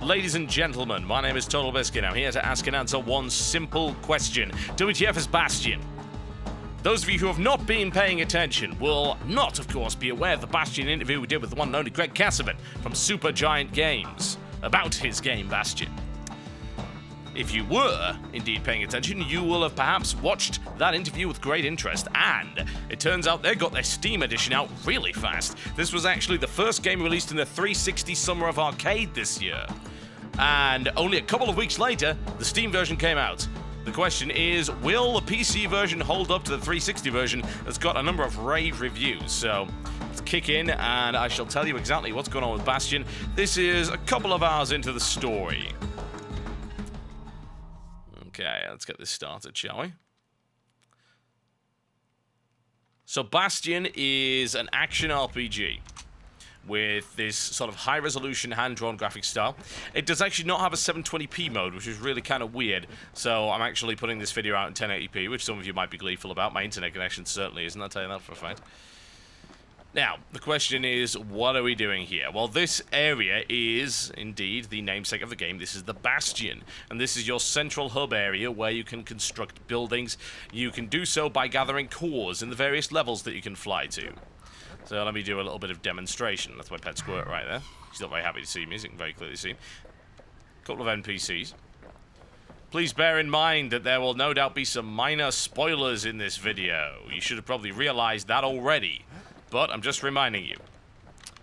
Ladies and gentlemen, my name is TotalBiscuit. I'm here to ask and answer one simple question. WTF is Bastion? Those of you who have not been paying attention will not, of course, be aware of the Bastion interview we did with the one and only Greg Cassavan from Supergiant Games about his game Bastion. If you were indeed paying attention, you will have perhaps watched that interview with great interest, and it turns out they got their Steam edition out really fast. This was actually the first game released in the 360 Summer of Arcade this year, and only a couple of weeks later, the Steam version came out. The question is, will the PC version hold up to the 360 version that's got a number of rave reviews? So let's kick in, and I shall tell you exactly what's going on with Bastion. This is a couple of hours into the story. Okay, let's get this started, shall we? So Bastion is an action RPG with this sort of high-resolution hand-drawn graphic style. It does actually not have a 720p mode, which is really kind of weird. So I'm actually putting this video out in 1080p, which some of you might be gleeful about. My internet connection certainly isn't, I'll tell you that for a fact. Now, the question is, what are we doing here? Well, this area is, indeed, the namesake of the game. This is the Bastion, and this is your central hub area where you can construct buildings. You can do so by gathering cores in the various levels that you can fly to. So let me do a little bit of demonstration. That's my pet squirt right there. She's not very happy to see me, as you can very clearly see. A couple of NPCs. Please bear in mind that there will no doubt be some minor spoilers in this video. You should have probably realized that already. But I'm just reminding you.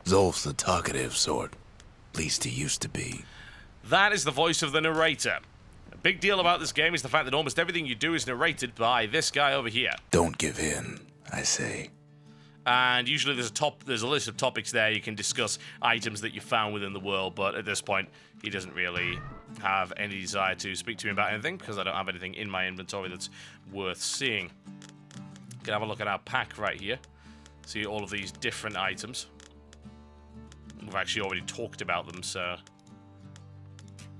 Zolf's the talkative sort. At least he used to be. That is the voice of the narrator. A big deal about this game is the fact that almost everything you do is narrated by this guy over here. Don't give in, I say. And usually there's a list of topics there you can discuss items that you found within the world, but at this point, he doesn't really have any desire to speak to me about anything, because I don't have anything in my inventory that's worth seeing. You can have a look at our pack right here. See all of these different items. We've actually already talked about them, so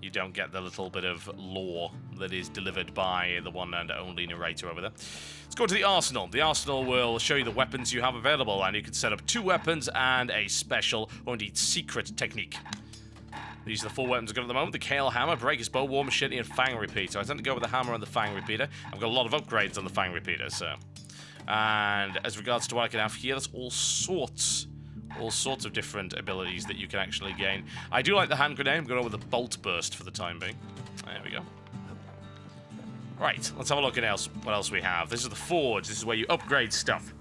you don't get the little bit of lore that is delivered by the one and only narrator over there. Let's go to the arsenal. The arsenal will show you the weapons you have available, and you can set up 2 weapons and a special, or indeed secret technique. These are the 4 weapons I've got at the moment: the Kale Hammer, Breaker's Bow, War Machete, and Fang Repeater. I tend to go with the Hammer and the Fang Repeater. I've got a lot of upgrades on the Fang Repeater, so... And as regards to what I can have here, there's all sorts of different abilities that you can actually gain. I do like the hand grenade. I'm going with the bolt burst for the time being. There we go. Right, let's have a look at what else we have. This is the forge. This is where you upgrade stuff.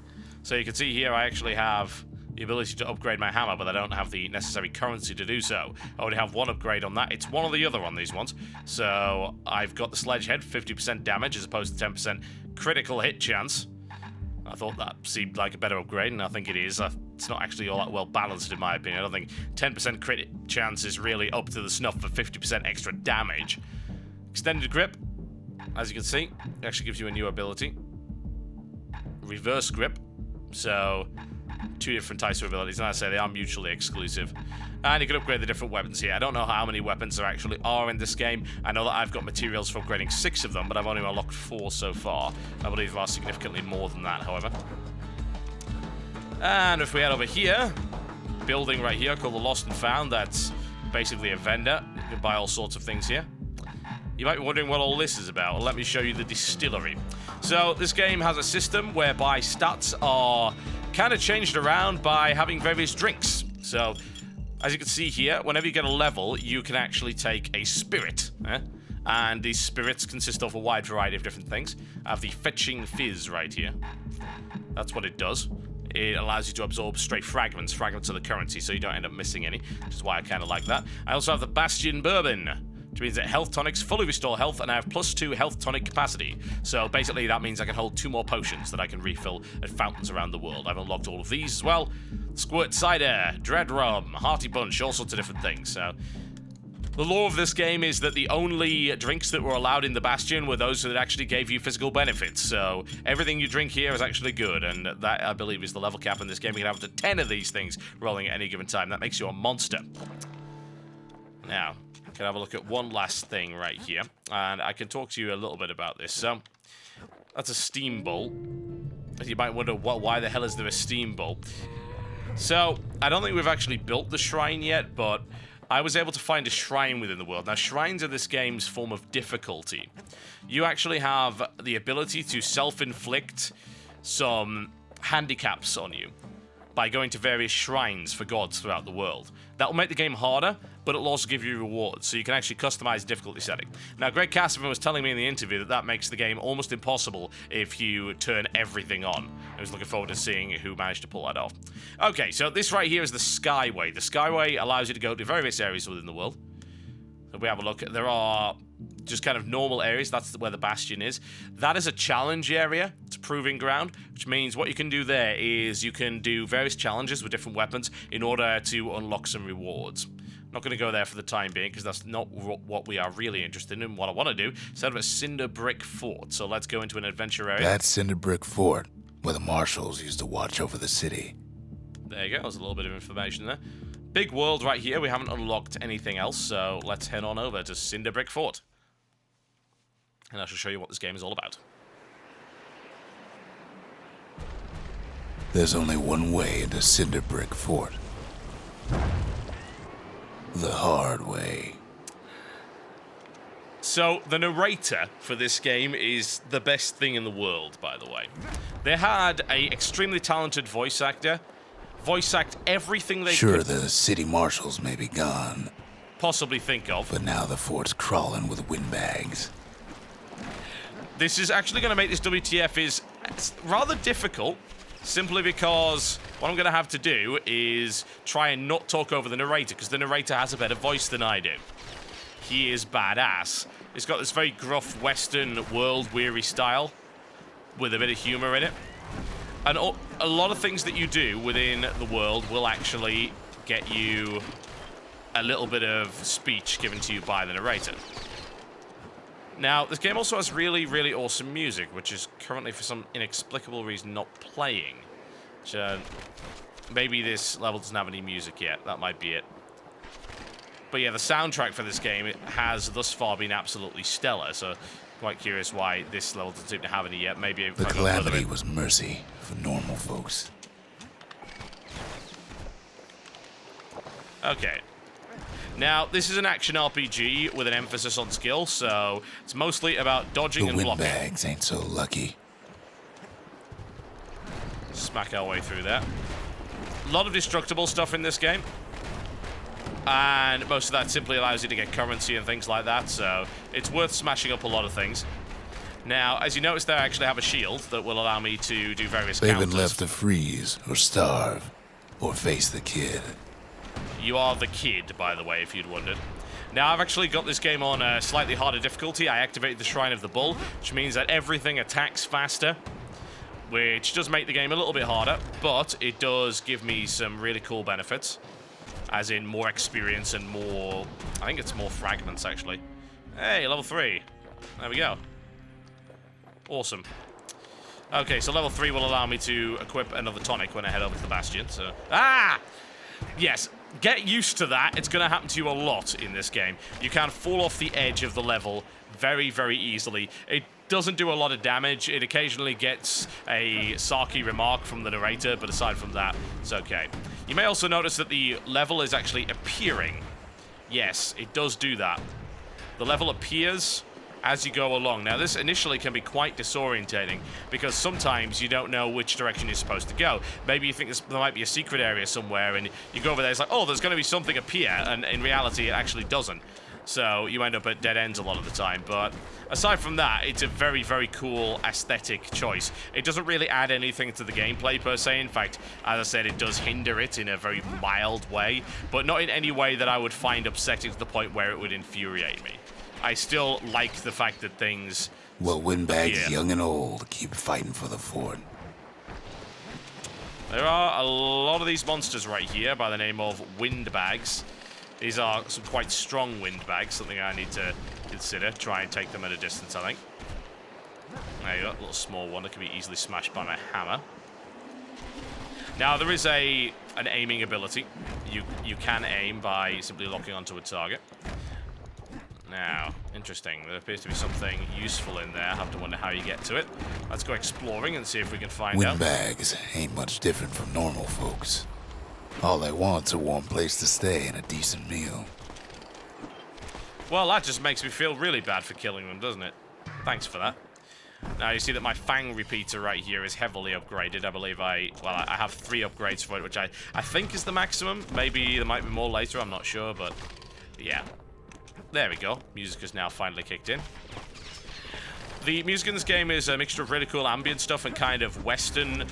So you can see here I actually have the ability to upgrade my hammer, but I don't have the necessary currency to do so. I already have 1 upgrade on that. It's one or the other on these ones. So I've got the sledge head, 50% damage as opposed to 10% critical hit chance. I thought that seemed like a better upgrade, and I think it is. It's not actually all that well balanced, in my opinion. I don't think 10% crit chance is really up to the snuff for 50% extra damage. Extended grip, as you can see, it actually gives you a new ability. Reverse grip, so 2 different types of abilities, and I say they are mutually exclusive. And you can upgrade the different weapons here. I don't know how many weapons there actually are in this game. I know that I've got materials for upgrading 6 of them, but I've only unlocked 4 so far. I believe there are significantly more than that, however. And if we head over here, building right here called the Lost and Found, that's basically a vendor. You can buy all sorts of things here. You might be wondering what all this is about. Well, let me show you the distillery. So this game has a system whereby stats are kind of changed around by having various drinks. So as you can see here, whenever you get a level, you can actually take a spirit. And these spirits consist of a wide variety of different things. I have the Fetching Fizz right here. That's what it does. It allows you to absorb stray fragments. Fragments of the currency, so you don't end up missing any, which is why I kind of like that. I also have the Bastion Bourbon, which means that health tonics fully restore health, and I have +2 health tonic capacity. So basically that means I can hold 2 more potions that I can refill at fountains around the world. I've unlocked all of these as well. Squirt Cider, Dread Rum, Hearty Punch, all sorts of different things. So the lore of this game is that the only drinks that were allowed in the Bastion were those that actually gave you physical benefits. So everything you drink here is actually good, and that, I believe, is the level cap in this game. You can have up to 10 of these things rolling at any given time. That makes you a monster. Now, can have a look at one last thing right here, and I can talk to you a little bit about this. So that's a steam bowl. You might wonder, why the hell is there a steam bowl? So I don't think we've actually built the shrine yet, but I was able to find a shrine within the world. Now, shrines are this game's form of difficulty. You actually have the ability to self-inflict some handicaps on you by going to various shrines for gods throughout the world. That will make the game harder, but it'll also give you rewards, so you can actually customize the difficulty setting. Now, Greg Castleman was telling me in the interview that that makes the game almost impossible if you turn everything on. I was looking forward to seeing who managed to pull that off. Okay, so this right here is the Skyway. The Skyway allows you to go to various areas within the world. So we have a look. There are just kind of normal areas. That's where the Bastion is. That is a challenge area. It's a proving ground, which means what you can do there is you can do various challenges with different weapons in order to unlock some rewards. Not going to go there for the time being because that's not what we are really interested in. What I want to do is set up a cinder brick fort. So let's go into an adventure area. That's cinder brick fort, where the marshals used to watch over the city. There you go. There's a little bit of information there. Big world right here. We haven't unlocked anything else, so let's head on over to Cinder Brick Fort. And I shall show you what this game is all about. There's only one way into Cinder Brick Fort. The hard way. So, the narrator for this game is the best thing in the world, by the way. They had an extremely talented voice actor. Voice act everything they could. Sure, the city marshals may be gone, possibly think of. but now the fort's crawling with windbags. This is actually going to make this WTF is rather difficult, simply because what I'm going to have to do is try and not talk over the narrator, because the narrator has a better voice than I do. He is badass. He's got this very gruff Western world-weary style with a bit of humor in it. And a lot of things that you do within the world will actually get you a little bit of speech given to you by the narrator. Now, this game also has really, really awesome music, which is currently, for some inexplicable reason, not playing. So, maybe this level doesn't have any music yet. That might be it. But yeah, the soundtrack for this game has thus far been absolutely stellar, so quite curious why this level doesn't seem to have any yet. Maybe The calamity was mercy for normal folks. Okay. Now, this is an action RPG with an emphasis on skill, so it's mostly about dodging and The blocking. windbags ain't so lucky. Smack our way through there. A lot of destructible stuff in this game. And most of that simply allows you to get currency and things like that, so it's worth smashing up a lot of things. Now, as you notice there, I actually have a shield that will allow me to do various They've counters. been left to freeze, or starve, or face the kid. You are the kid, by the way, if you'd wondered. Now, I've actually got this game on a slightly harder difficulty. I activated the Shrine of the Bull, which means that everything attacks faster, which does make the game a little bit harder, but it does give me some really cool benefits. As in more experience and more... I think it's more fragments, actually. Hey, level 3. There we go. Awesome. Okay, so level 3 will allow me to equip another tonic when I head over to the Bastion, so... Ah! Yes, get used to that. It's going to happen to you a lot in this game. You can fall off the edge of the level very, very easily. It doesn't do a lot of damage. It occasionally gets a sarky remark from the narrator, but aside from that, it's okay. You may also notice that the level is actually appearing. Yes, it does do that. The level appears as you go along. Now, this initially can be quite disorientating because sometimes you don't know which direction you're supposed to go. Maybe you think there might be a secret area somewhere, and you go over there, it's like, oh, there's going to be something appear, and in reality, it actually doesn't. So you end up at dead ends a lot of the time, but aside from that, it's a very, very cool aesthetic choice. It doesn't really add anything to the gameplay per se. In fact, as I said, it does hinder it in a very mild way, but not in any way that I would find upsetting to the point where it would infuriate me. I still like the fact that things... Well, windbags, young and old, keep fighting for the fort. There are a lot of these monsters right here by the name of windbags. These are some quite strong windbags, something I need to consider. Try and take them at a distance, I think. There you go, a little small one that can be easily smashed by my hammer. Now, there is an aiming ability. You can aim by simply locking onto a target. Now, interesting. There appears to be something useful in there. I have to wonder how you get to it. Let's go exploring and see if we can find out. Windbags ain't much different from normal folks. All they want's a warm place to stay and a decent meal. Well, that just makes me feel really bad for killing them, doesn't it? Thanks for that. Now, you see that my Fang repeater right here is heavily upgraded. I believe I have 3 upgrades for it, which I think is the maximum. Maybe there might be more later, I'm not sure, but yeah. There we go. Music has now finally kicked in. The music in this game is a mixture of really cool ambient stuff and kind of Western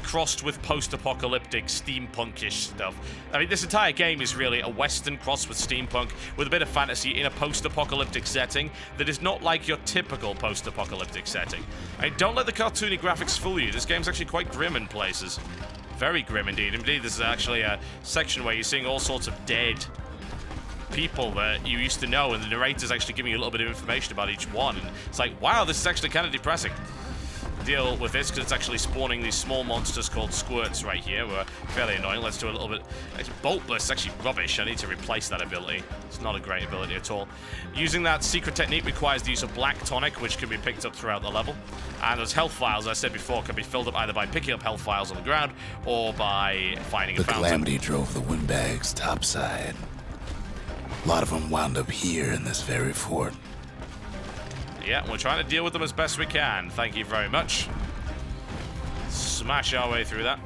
crossed with post-apocalyptic steampunkish stuff. I mean, this entire game is really a Western crossed with steampunk with a bit of fantasy in a post-apocalyptic setting that is not like your typical post-apocalyptic setting. I mean, don't let the cartoony graphics fool you. This game's actually quite grim in places. Very grim indeed. Indeed, this is actually a section where you're seeing all sorts of dead people that you used to know, and the narrator's actually giving you a little bit of information about each one. And it's like, wow, this is actually kind of depressing. Deal with this because it's actually spawning these small monsters called squirts right here, who are fairly annoying. Let's do a little bit. Bolt burst is actually rubbish. I need to replace that ability. It's not a great ability at all. Using that secret technique requires the use of black tonic, which can be picked up throughout the level. And those health files, as I said before, can be filled up either by picking up health files on the ground or by finding a fountain. The calamity drove the windbags topside. A lot of them wound up here in this very fort. Yeah, we're trying to deal with them as best we can. Thank you very much. Smash our way through that.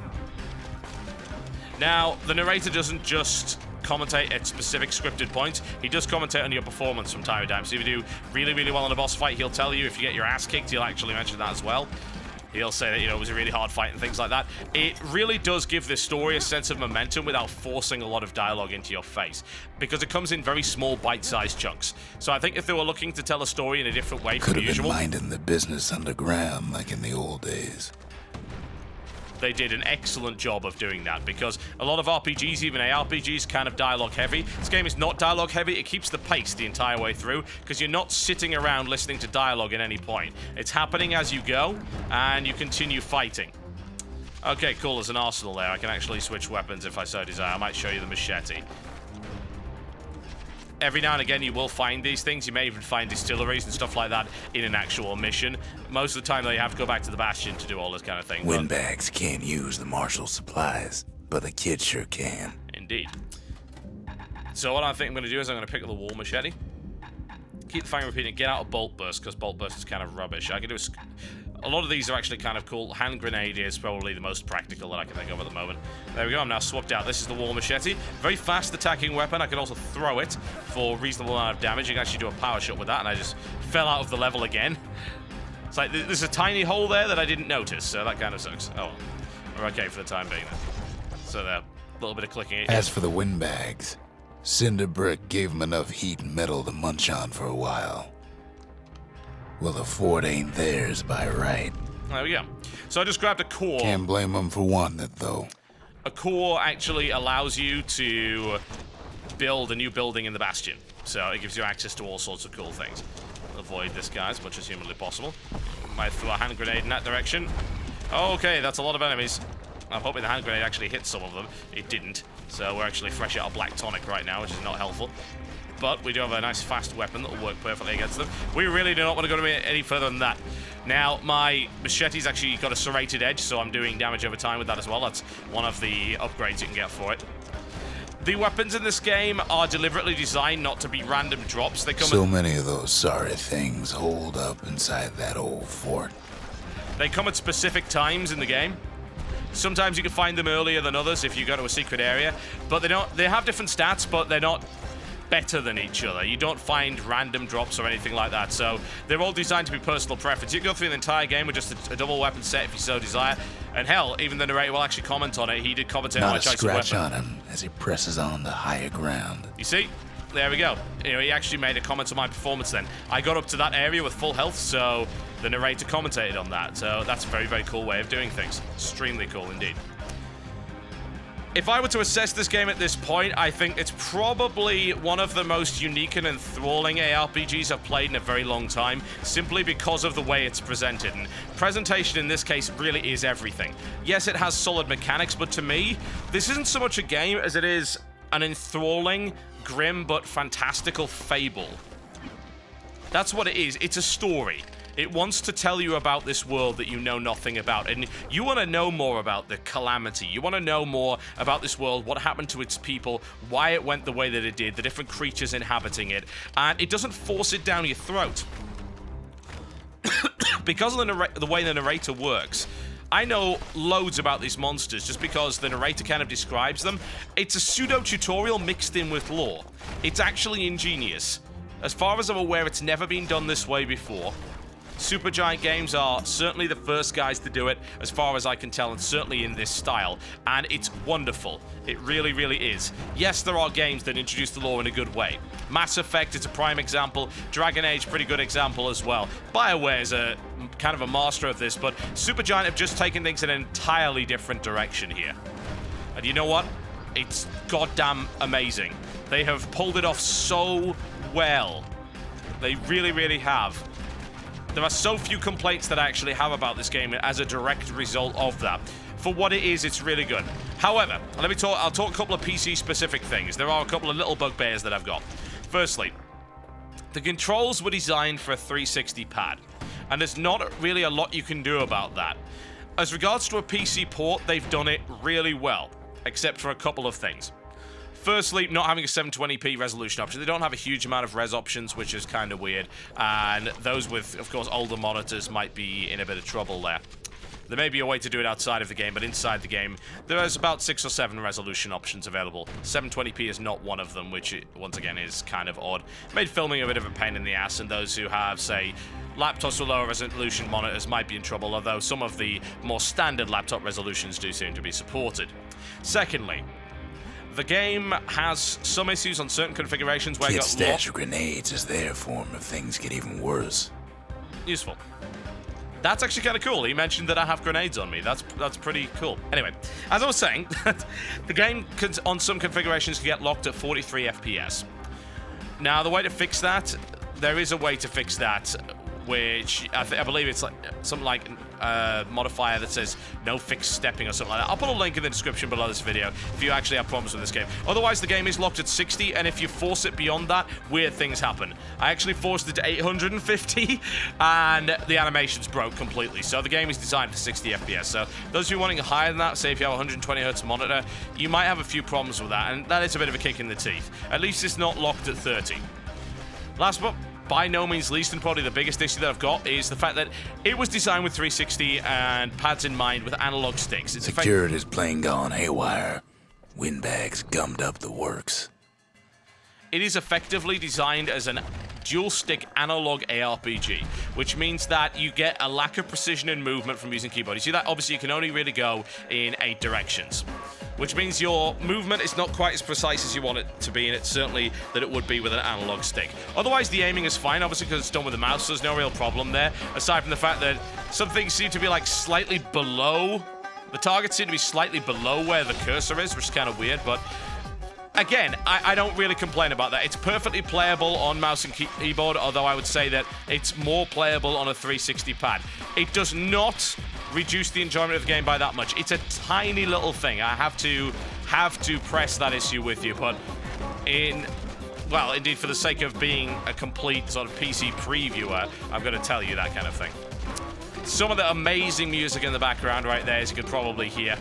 Now, the narrator doesn't just commentate at specific scripted points. He does commentate on your performance from time to time. So if you do really, really well in a boss fight, he'll tell you. If you get your ass kicked, he'll actually mention that as well. He'll say that, you know, it was a really hard fight and things like that. It really does give this story a sense of momentum without forcing a lot of dialogue into your face, because it comes in very small, bite-sized chunks. So I think if they were looking to tell a story in a different way from usual... Could have been minding the business underground like in the old days. They did an excellent job of doing that, because a lot of RPGs, even ARPGs, kind of dialogue heavy. This game is not dialogue heavy. It keeps the pace the entire way through, because you're not sitting around listening to dialogue at any point. It's happening as you go, and you continue fighting. Okay, cool. There's an arsenal there. I can actually switch weapons if I so desire. I might show you the machete. Every now and again, you will find these things. You may even find distilleries and stuff like that in an actual mission. Most of the time, though, you have to go back to the Bastion to do all this kind of thing. Windbags can't use the martial supplies, but the kid sure can. Indeed. So what I think I'm going to do is I'm going to pick up the wall machete. Keep the Fang repeating. Get out of Bolt Burst, because Bolt Burst is kind of rubbish. I can do a lot of these are actually kind of cool. Hand Grenade is probably the most practical that I can think of at the moment. There we go, I'm now swapped out. This is the wall machete. Very fast attacking weapon. I can also throw it for a reasonable amount of damage. You can actually do a power shot with that, and I just fell out of the level again. It's like, there's a tiny hole there that I didn't notice, so that kind of sucks. Oh, well. We're okay for the time being then. So there, a little bit of clicking. As for the windbags, Cinder Brick gave them enough heat and metal to munch on for a while. Well, the fort ain't theirs by right. There we go. So I just grabbed a core. Can't blame them for wanting it, though. A core actually allows you to build a new building in the Bastion. So it gives you access to all sorts of cool things. Avoid this guy as much as humanly possible. Might throw a hand grenade in that direction. Okay, that's a lot of enemies. I'm hoping the hand grenade actually hit some of them. It didn't. So we're actually fresh out of black tonic right now, which is not helpful. But we do have a nice fast weapon that will work perfectly against them. We really do not want to go any further than that. Now, my machete's actually got a serrated edge, so I'm doing damage over time with that as well. That's one of the upgrades you can get for it. The weapons in this game are deliberately designed not to be random drops. They come so many of those sorry things hold up inside that old fort. They come at specific times in the game. Sometimes you can find them earlier than others if you go to a secret area, but they have different stats, but they're not better than each other. You don't find random drops or anything like that, so they're all designed to be personal preference. You can go through the entire game with just a double weapon set if you so desire, and hell, even the narrator will actually comment on it. He did comment on my choice of weapon. Not a scratch on him as he presses on to higher ground. You see? There we go. You know, he actually made a comment on my performance then. I got up to that area with full health, so the narrator commentated on that. So that's a very, very cool way of doing things. Extremely cool indeed. If I were to assess this game at this point, I think it's probably one of the most unique and enthralling ARPGs I've played in a very long time, simply because of the way it's presented. And presentation in this case really is everything. Yes, it has solid mechanics, but to me, this isn't so much a game as it is an enthralling, grim, but fantastical fable. That's what it is. It's a story. It wants to tell you about this world that you know nothing about, and you want to know more about the Calamity. You want to know more about this world, what happened to its people, why it went the way that it did, the different creatures inhabiting it, and it doesn't force it down your throat. Because of the way the narrator works, I know loads about these monsters just because the narrator kind of describes them. It's a pseudo-tutorial mixed in with lore. It's actually ingenious. As far as I'm aware, it's never been done this way before. Supergiant Games are certainly the first guys to do it, as far as I can tell, and certainly in this style. And it's wonderful. It really, really is. Yes, there are games that introduce the lore in a good way. Mass Effect is a prime example. Dragon Age, pretty good example as well. BioWare is a kind of a master of this, but Supergiant have just taken things in an entirely different direction here. And you know what? It's goddamn amazing. They have pulled it off so well. They really, really have. There are so few complaints that I actually have about this game as a direct result of that. For what it is, it's really good. However, I'll talk a couple of PC-specific things. There are a couple of little bugbears that I've got. Firstly, the controls were designed for a 360 pad, and there's not really a lot you can do about that. As regards to a PC port, they've done it really well, except for a couple of things. Firstly, not having a 720p resolution option. They don't have a huge amount of res options, which is kind of weird. And those with, of course, older monitors might be in a bit of trouble there. There may be a way to do it outside of the game, but inside the game, there's about 6 or 7 resolution options available. 720p is not one of them, which, once again, is kind of odd. Made filming a bit of a pain in the ass, and those who have, say, laptops with lower resolution monitors might be in trouble, although some of the more standard laptop resolutions do seem to be supported. Secondly, the game has some issues on certain configurations where Kid stash of grenades is there for him if things get even worse. Useful. That's actually kind of cool. He mentioned that I have grenades on me. That's pretty cool. Anyway, as I was saying, the game on some configurations can get locked at 43 FPS. Now, the way to fix that, there is a way to fix that, which I believe it's like something like a modifier that says no fixed stepping or something like that. I'll put a link in the description below this video if you actually have problems with this game. Otherwise, the game is locked at 60, and if you force it beyond that, weird things happen. I actually forced it to 850, and the animations broke completely. So the game is designed for 60 FPS. So those of you wanting higher than that, say if you have a 120 Hz monitor, you might have a few problems with that, and that is a bit of a kick in the teeth. At least it's not locked at 30. Last but by no means least, and probably the biggest issue that I've got, is the fact that it was designed with 360 and pads in mind with analog sticks. Security's plane gone haywire. Windbags gummed up the works. It is effectively designed as a dual-stick analog ARPG, which means that you get a lack of precision in movement from using keyboard. You see that? Obviously, you can only really go in 8 directions, which means your movement is not quite as precise as you want it to be, and it's certainly that it would be with an analog stick. Otherwise, the aiming is fine, obviously, because it's done with a mouse, so there's no real problem there, aside from the fact that some things seem to be, like, slightly below. The targets seem to be slightly below where the cursor is, which is kind of weird, but again, I don't really complain about that. It's perfectly playable on mouse and keyboard, although I would say that it's more playable on a 360 pad. It does not reduce the enjoyment of the game by that much. It's a tiny little thing. I have to press that issue with you, but well, indeed, for the sake of being a complete sort of PC previewer, I'm going to tell you that kind of thing. Some of the amazing music in the background right there, as you could probably hear.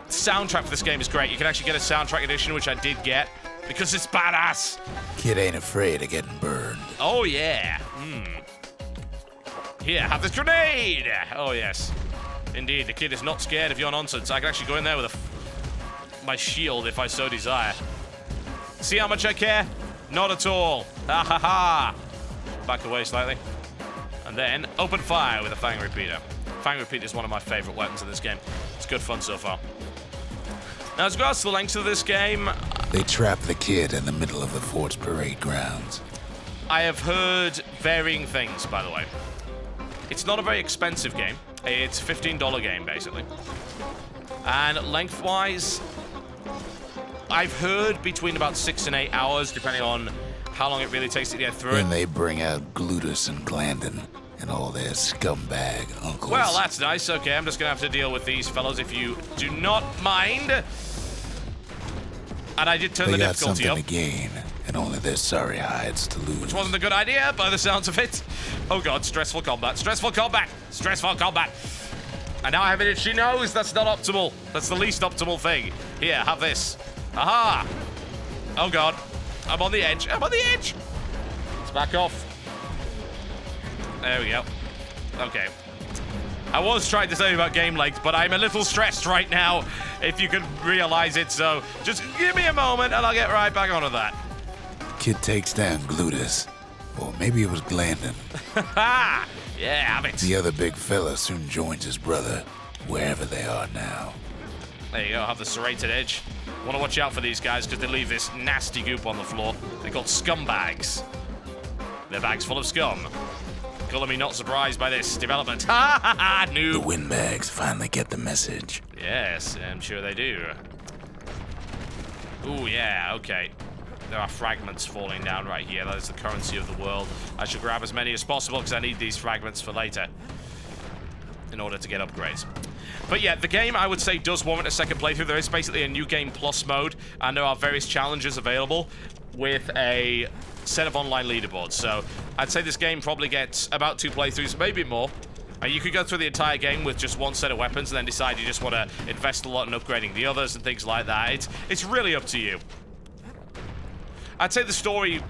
Soundtrack for this game is great. You can actually get a soundtrack edition, which I did get, because it's badass. Kid ain't afraid of getting burned. Oh, yeah. Here, have this grenade! Oh, yes. Indeed, the kid is not scared of your nonsense. I can actually go in there with my shield if I so desire. See how much I care? Not at all. Ha ha ha. Back away slightly. And then open fire with a Fang Repeater. Fang Repeater is one of my favorite weapons in this game. It's good fun so far. Now, as regards to the length of this game, they trap the kid in the middle of the fort's parade grounds. I have heard varying things, by the way. It's not a very expensive game. It's a $15 game, basically. And lengthwise, I've heard between about 6 and 8 hours, depending on how long it really takes to get through it. Then they bring out Glutus and Glandon and all their scumbag uncles. Well, that's nice. Okay, I'm just going to have to deal with these fellows if you do not mind. And I did turn the difficulty up. They got something to gain and and only their sorry hides to lose. Which wasn't a good idea by the sounds of it. Oh god, stressful combat, stressful combat, stressful combat. And now I have an itchy nose. That's not optimal. That's the least optimal thing. Here, have this. Aha! Oh god. I'm on the edge. I'm on the edge! Let's back off. There we go. Okay. I was trying to tell you about game length, but I'm a little stressed right now, if you could realize it, so just give me a moment and I'll get right back onto that. Kid takes down Glutus. Or maybe it was Glandon. Ha! Yeah, have it. The other big fella soon joins his brother, wherever they are now. There you go, have the serrated edge. Want to watch out for these guys because they leave this nasty goop on the floor. They're called scumbags. They're bags full of scum. Color me not surprised by this development. Ha ha ha, noob. The windbags finally get the message. Yes, I'm sure they do. Ooh, yeah, okay. There are fragments falling down right here. That is the currency of the world. I should grab as many as possible because I need these fragments for later in order to get upgrades. But yeah, the game, I would say, does warrant a second playthrough. There is basically a New Game Plus mode, and there are various challenges available with a set of online leaderboards. So I'd say this game probably gets about 2 playthroughs, maybe more. And you could go through the entire game with just one set of weapons and then decide you just want to invest a lot in upgrading the others and things like that. It's really up to you. I'd say the story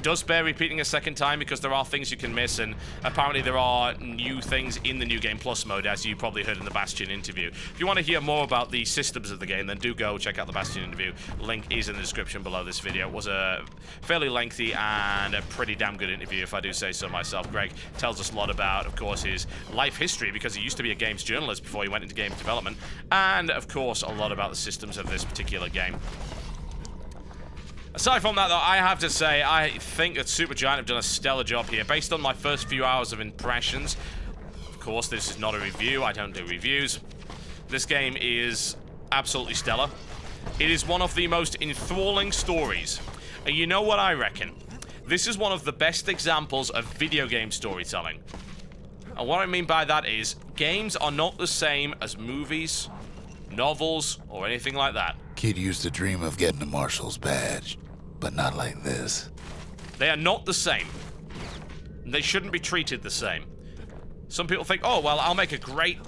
does bear repeating a second time because there are things you can miss, and apparently there are new things in the New Game Plus mode, as you probably heard in the Bastion interview. If you want to hear more about the systems of the game, then do go check out the Bastion interview. Link is in the description below this video. It was a fairly lengthy and a pretty damn good interview, if I do say so myself. Greg tells us a lot about, of course, his life history, because he used to be a games journalist before he went into games development, and, of course, a lot about the systems of this particular game. Aside from that, though, I have to say, I think that Supergiant have done a stellar job here. Based on my first few hours of impressions, of course, this is not a review. I don't do reviews. This game is absolutely stellar. It is one of the most enthralling stories. And you know what I reckon? This is one of the best examples of video game storytelling. And what I mean by that is, games are not the same as movies, novels, or anything like that. Kid used to dream of getting a marshal's badge. But not like this. They are not the same. They shouldn't be treated the same. Some people think, oh, well, I'll make a great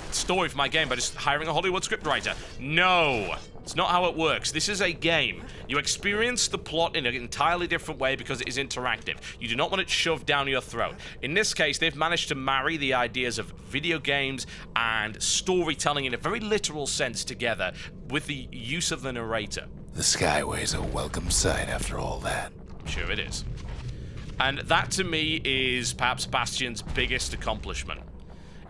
story for my game by just hiring a Hollywood scriptwriter. No, it's not how it works. This is a game. You experience the plot in an entirely different way because it is interactive. You do not want it shoved down your throat. In this case, they've managed to marry the ideas of video games and storytelling in a very literal sense together with the use of the narrator. The Skyway's a welcome sight after all that. Sure it is. And that, to me, is perhaps Bastion's biggest accomplishment.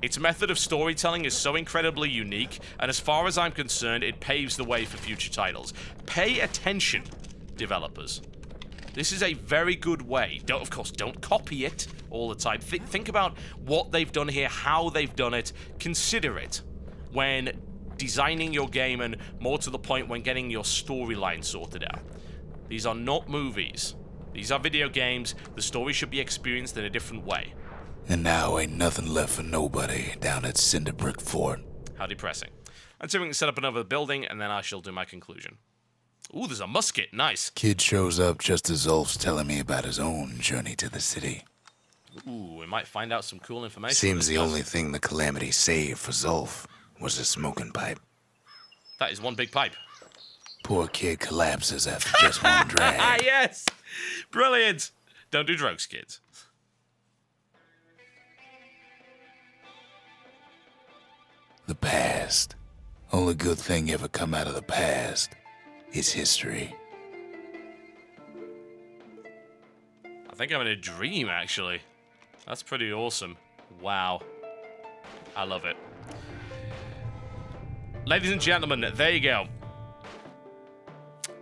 Its method of storytelling is so incredibly unique, and as far as I'm concerned, it paves the way for future titles. Pay attention, developers. This is a very good way. Of course, don't copy it all the time. Think about what they've done here, how they've done it. Consider it when designing your game, and more to the point, when getting your storyline sorted out. These are not movies. These are video games. The story should be experienced in a different way. And now ain't nothing left for nobody down at Cinderbrick Fort. How depressing. Let's see if we can set up another building, and then I shall do my conclusion. Ooh, there's a musket. Nice. Kid shows up just as Zulf's telling me about his own journey to the city. Ooh, we might find out some cool information. Seems the only thing the Calamity saved for Zulf was a smoking pipe. That is one big pipe. Poor kid collapses after just one drag. Yes! Brilliant! Don't do drugs, kids. The past. Only good thing ever come out of the past is history. I think I'm in a dream, actually. That's pretty awesome. Wow. I love it. Ladies and gentlemen, there you go.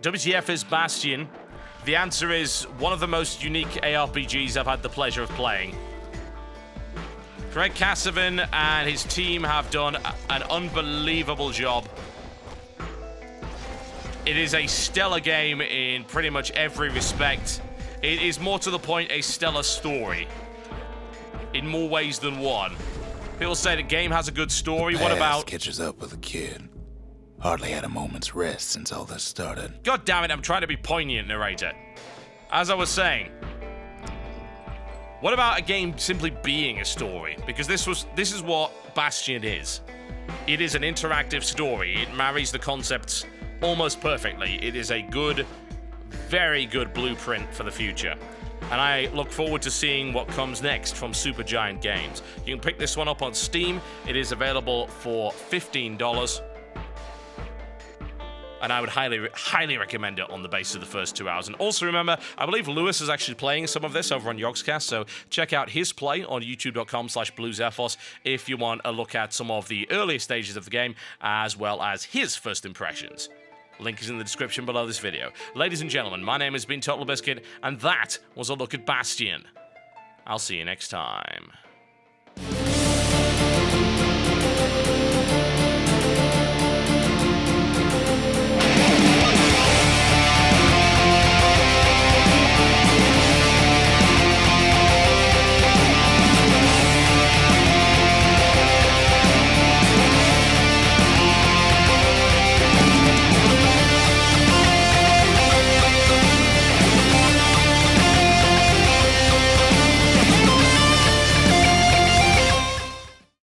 WTF Is Bastion. The answer is one of the most unique ARPGs I've had the pleasure of playing. Greg Cassavan and his team have done an unbelievable job. It is a stellar game in pretty much every respect. It is, more to the point, a stellar story. In more ways than one. People say the game has a good story. What about... catches up with a kid. Hardly had a moment's rest since all this started. God damn it, I'm trying to be poignant, narrator. As I was saying, what about a game simply being a story? Because this is what Bastion is. It is an interactive story. It marries the concepts almost perfectly. It is a good, very good blueprint for the future. And I look forward to seeing what comes next from Supergiant Games. You can pick this one up on Steam. It is available for $15. And I would highly recommend it on the basis of the first 2 hours. And also remember, I believe Lewis is actually playing some of this over on Yogscast, so check out his play on youtube.com/BlueZephos if you want a look at some of the earlier stages of the game, as well as his first impressions. Link is in the description below this video. Ladies and gentlemen, my name has been TotalBiscuit, and that was a look at Bastion. I'll see you next time.